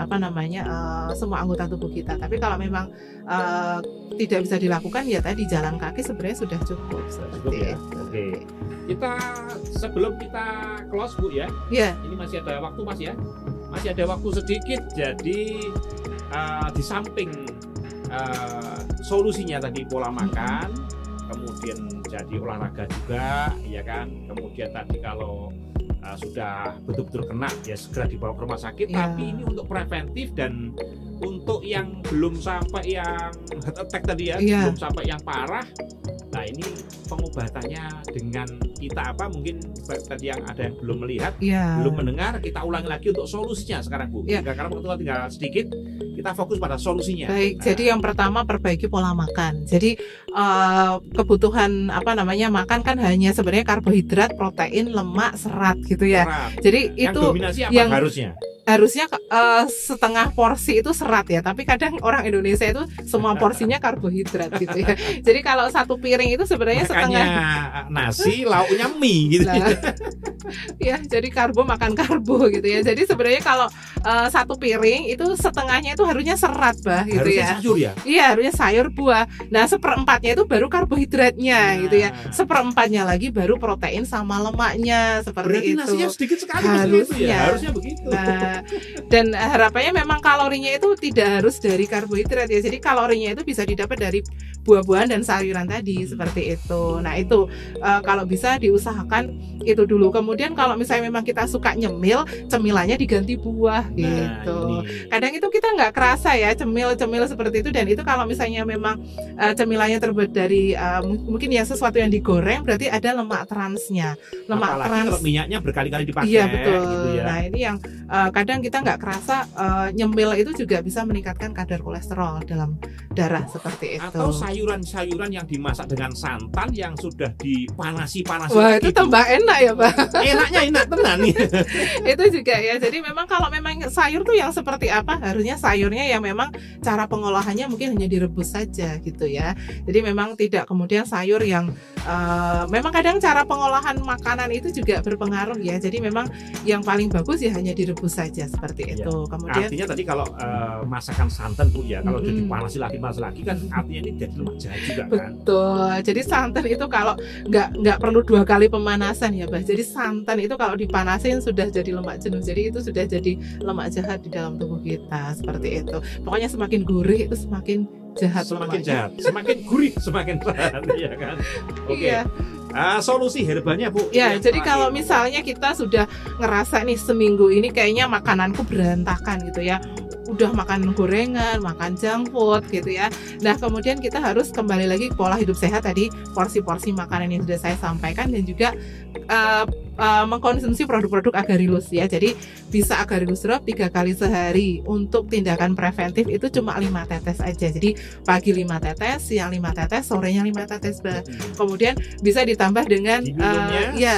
semua anggota tubuh kita. Tapi kalau memang tidak bisa dilakukan, ya tadi jalan kaki sebenarnya sudah cukup seperti itu. Oke. Kita sebelum kita close Bu ya. Iya. Ini masih ada waktu Mas ya. Masih ada waktu sedikit. Jadi di samping solusinya tadi pola makan, kemudian jadi olahraga juga, ya kan. Kemudian tadi kalau sudah betul-betul kena ya segera dibawa ke rumah sakit. Tapi ini untuk preventif dan untuk yang belum sampai yang heart attack tadi ya, belum sampai yang parah. Nah, ini pengobatannya dengan kita mungkin tadi yang ada yang belum melihat, belum mendengar, kita ulangi lagi untuk solusinya sekarang Bu. Karena waktu tinggal sedikit, kita fokus pada solusinya. Baik, jadi yang pertama perbaiki pola makan. Jadi kebutuhan makan kan hanya sebenarnya karbohidrat, protein, lemak, serat gitu ya. Serat. Jadi yang itu dominasi apa harusnya? harusnya setengah porsi itu serat ya, tapi kadang orang Indonesia itu semua porsinya karbohidrat gitu ya. Jadi kalau satu piring itu sebenarnya setengah nasi, lauknya mie gitu. Ya, jadi karbo makan karbo gitu ya. Jadi sebenarnya kalau satu piring itu setengahnya itu harusnya serat, Bah, gitu harusnya ya. Sayur ya? Iya, harusnya sayur buah. Nah, seperempatnya itu baru karbohidratnya gitu ya. Seperempatnya lagi baru protein sama lemaknya, seperti berarti itu. Nasinya sedikit sekali harusnya. Ya? Harusnya begitu. Nah, dan harapannya memang kalorinya itu tidak harus dari karbohidrat ya. Jadi kalorinya itu bisa didapat dari buah-buahan dan sayuran tadi, seperti itu. Nah, itu kalau bisa diusahakan itu dulu. Kemudian kalau misalnya memang kita suka nyemil, cemilannya diganti buah gitu. Kadang itu kita nggak kerasa ya cemil seperti itu, dan itu kalau misalnya memang cemilannya terbuat dari mungkin ya sesuatu yang digoreng, berarti ada lemak transnya. Lemak apalagi trans kalau minyaknya berkali-kali dipakai. Iya, betul. Gitu ya. Nah, ini yang kadang kita nggak kerasa nyemil itu juga bisa meningkatkan kadar kolesterol dalam darah, seperti itu. Atau sayuran-sayuran yang dimasak dengan santan yang sudah dipanasi-panasi. Wah, itu tambah enak ya, Pak. Enaknya enak tenan nih. Itu juga ya. Jadi memang kalau memang sayur tuh yang seperti apa, harusnya sayurnya yang memang cara pengolahannya mungkin hanya direbus saja gitu ya. Jadi memang tidak kemudian sayur yang memang kadang cara pengolahan makanan itu juga berpengaruh ya. Jadi memang yang paling bagus ya hanya direbus saja, seperti itu. Kemudian artinya tadi kalau masakan santan Bu ya, kalau jadi panasi lagi kan artinya ini jadi lemak jahat juga kan. Betul. Jadi santan itu kalau nggak perlu 2 kali pemanasan ya, Bah. Jadi santan itu kalau dipanasin sudah jadi lemak jenuh. Jadi itu sudah jadi lemak jahat di dalam tubuh kita, seperti itu. Pokoknya semakin gurih itu semakin jahat, semakin jahat, semakin gurih semakin jahat ya kan. Oke. Iya. Solusi herbalnya Bu. Ya, jadi kalau misalnya kita sudah ngerasa nih seminggu ini kayaknya makananku berantakan gitu ya, udah makan gorengan, makan junk food gitu ya. Nah, kemudian kita harus kembali lagi ke pola hidup sehat tadi, porsi-porsi makanan yang sudah saya sampaikan, dan juga mengkonsumsi produk-produk Agarelus ya. Jadi bisa Agarelus drop 3 kali sehari. Untuk tindakan preventif itu cuma 5 tetes aja. Jadi pagi 5 tetes, siang 5 tetes, sorenya 5 tetes, Bah. Kemudian bisa ditambah dengan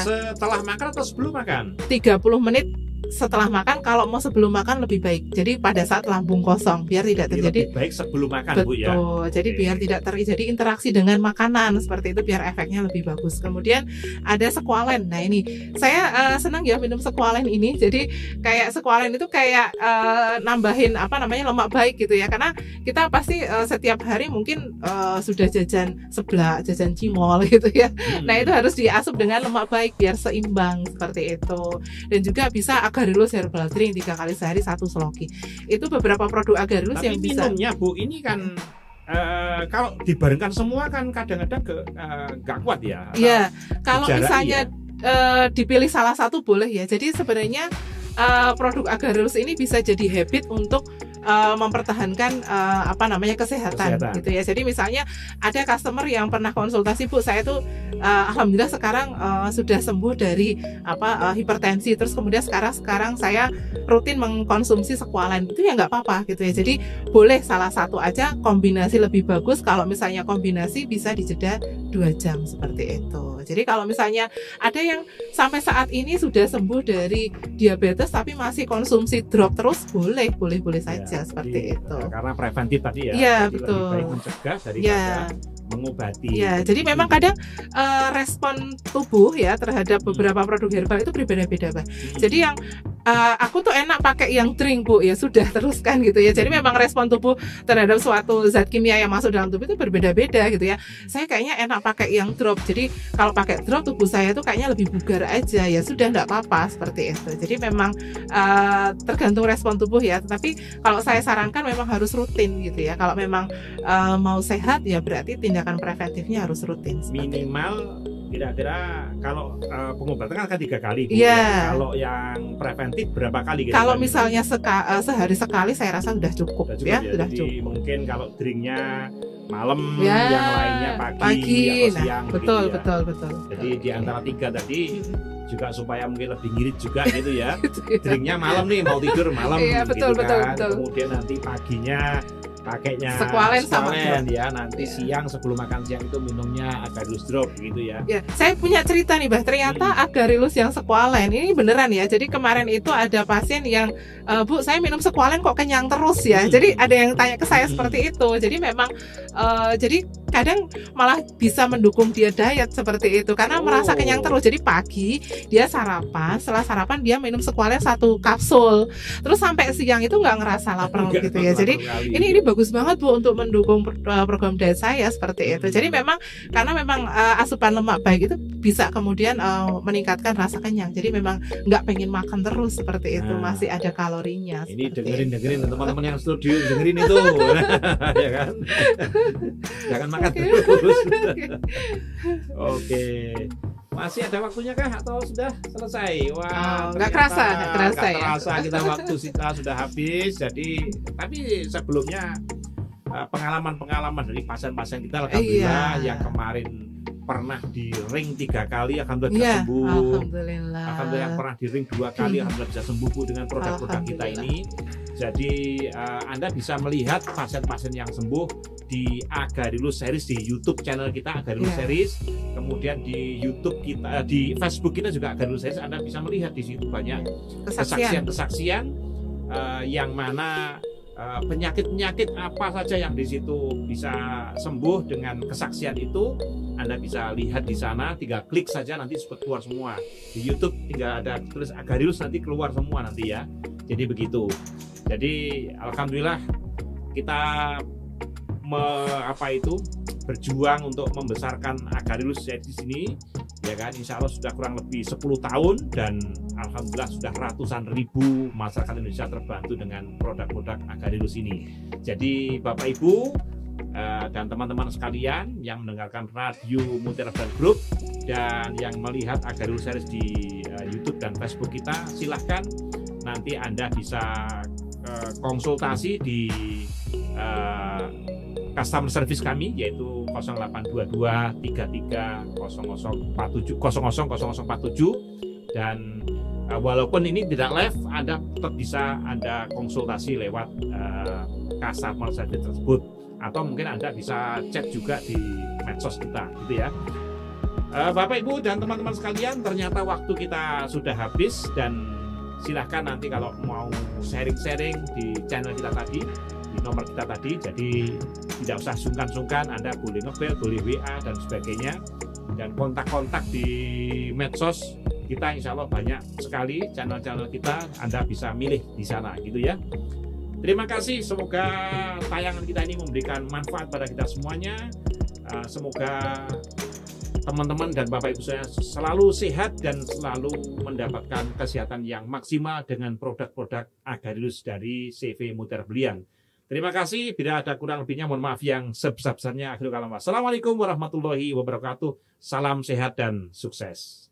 setelah makan atau sebelum makan? 30 menit setelah makan. Kalau mau sebelum makan lebih baik. Jadi pada saat lambung kosong, biar tidak terjadi. Lebih baik sebelum makan, betul, Bu ya. Betul. Jadi biar tidak terjadi interaksi dengan makanan seperti itu, biar efeknya lebih bagus. Kemudian ada squalene. Nah, ini saya senang ya minum squalene ini. Jadi kayak squalene itu kayak nambahin lemak baik gitu ya. Karena kita pasti setiap hari mungkin sudah jajan seblak, jajan cimol gitu ya. Nah, itu harus diasup dengan lemak baik biar seimbang, seperti itu. Dan juga bisa Agarelus Herbal Drink 3 kali sehari 1 seloki. Itu beberapa produk Agarelus yang bisa. Tapi minumnya Bu ini kan kalau dibarengkan semua kan kadang-kadang gak kuat ya. Iya, kalau misalnya dipilih salah satu boleh ya. Jadi sebenarnya produk Agarelus ini bisa jadi habit untuk mempertahankan kesehatan gitu ya. Jadi misalnya ada customer yang pernah konsultasi, Bu, saya tuh alhamdulillah sekarang sudah sembuh dari hipertensi, terus kemudian sekarang saya rutin mengkonsumsi squalene. Itu ya nggak apa-apa gitu ya. Jadi boleh salah satu aja, kombinasi lebih bagus. Kalau misalnya kombinasi bisa dijeda 2 jam, seperti itu. Jadi kalau misalnya ada yang sampai saat ini sudah sembuh dari diabetes tapi masih konsumsi drop terus, boleh saja seperti itu. Karena preventif tadi ya. Iya, betul. Lebih baik mencegah daripada mengobati. Ya, jadi memang kadang respon tubuh ya terhadap beberapa produk herbal itu berbeda-beda, Pak. Jadi yang aku tuh enak pakai yang drink, Bu, ya sudah teruskan gitu ya. Jadi memang respon tubuh terhadap suatu zat kimia yang masuk dalam tubuh itu berbeda-beda gitu ya. Saya kayaknya enak pakai yang drop. Jadi kalau pakai drop tubuh saya tuh kayaknya lebih bugar aja. Ya sudah, enggak apa-apa seperti itu. Jadi memang tergantung respon tubuh ya. Tapi kalau saya sarankan memang harus rutin gitu ya. Kalau memang mau sehat ya berarti tindakan preventifnya harus rutin. Minimal kira-kira kalau pengobatan kan 3 kali. Iya. Kalau yang preventif berapa kali? Kalau misalnya sehari sekali saya rasa sudah cukup ya. Sudah Jadi cukup. Mungkin kalau drinknya malam, ya, yang lainnya pagi atau siang. Betul, gitu ya. betul. Jadi di antara 3 tadi juga supaya mungkin lebih ngirit juga gitu ya. Drinknya malam nih, mau tidur malam. Iya, betul. Kemudian nanti paginya pakainya sekualen sama ya. Nanti siang sebelum makan siang itu minumnya Agarylus drop gitu ya. Ya, saya punya cerita nih, Bah. Ternyata Agarylus yang sekualen ini beneran ya. Jadi kemarin itu ada pasien yang Bu, saya minum sekualen kok kenyang terus ya. Jadi ada yang tanya ke saya seperti itu. Jadi memang jadi kadang malah bisa mendukung dia diet seperti itu karena merasa kenyang terus. Jadi pagi dia sarapan, setelah sarapan dia minum sekualen 1 kapsul. Terus sampai siang itu nggak ngerasa lapar gitu ya. Jadi ini bagus banget Bu untuk mendukung program diet saya seperti itu. Jadi memang karena memang asupan lemak baik itu bisa kemudian meningkatkan rasa kenyang. Jadi memang nggak pengen makan terus seperti itu, masih ada kalorinya. Ini dengerin teman-teman yang studio, dengerin itu, ya kan? Jangan makan terus. Oke. Masih ada waktunya kah atau sudah selesai? Wah, nggak kerasa ya. Kita waktu kita sudah habis. Jadi, tapi sebelumnya pengalaman dari pasien-pasien kita, alhamdulillah yang kemarin pernah di ring 3 kali, alhamdulillah bisa sembuh. Alhamdulillah yang pernah di ring 2 kali, alhamdulillah bisa sembuh dengan produk-produk kita ini. Jadi Anda bisa melihat pasien-pasien yang sembuh di Agarylus Series di YouTube channel kita Agarylus Series, kemudian di YouTube kita, di Facebook kita juga Agarylus Series. Anda bisa melihat di situ banyak kesaksian-kesaksian yang mana penyakit-penyakit apa saja yang di situ bisa sembuh dengan kesaksian itu. Anda bisa lihat di sana, tinggal klik saja nanti keluar semua. Di YouTube tinggal ada tulis Agarylus nanti keluar semua nanti ya. Jadi begitu. Jadi alhamdulillah kita berjuang untuk membesarkan Agarylus di sini, ya kan? Insya Allah sudah kurang lebih 10 tahun dan alhamdulillah sudah ratusan ribu masyarakat Indonesia terbantu dengan produk-produk Agarylus ini. Jadi Bapak Ibu dan teman-teman sekalian yang mendengarkan radio Mutiara Brand Group dan yang melihat Agarylus Series di YouTube dan Facebook kita, silahkan nanti Anda bisa konsultasi di customer service kami yaitu 0822 33 0047 dan walaupun ini tidak live, Anda tetap bisa Anda konsultasi lewat customer service tersebut, atau mungkin Anda bisa chat juga di medsos kita gitu ya. Bapak Ibu dan teman-teman sekalian, ternyata waktu kita sudah habis dan silahkan nanti kalau mau sharing-sharing di channel kita tadi, di nomor kita tadi, jadi tidak usah sungkan-sungkan, Anda boleh nge-mail, boleh WA dan sebagainya, dan kontak-kontak di medsos kita, insya Allah banyak sekali channel-channel kita, Anda bisa milih di sana gitu ya. Terima kasih, semoga tayangan kita ini memberikan manfaat pada kita semuanya. Semoga teman-teman dan Bapak Ibu saya selalu sehat dan selalu mendapatkan kesehatan yang maksimal dengan produk-produk Agarylus dari CV Mutiara Berlian. Terima kasih, bila ada kurang lebihnya mohon maaf yang sebesar-besarnya. Akhirul kalam. Assalamualaikum warahmatullahi wabarakatuh. Salam sehat dan sukses.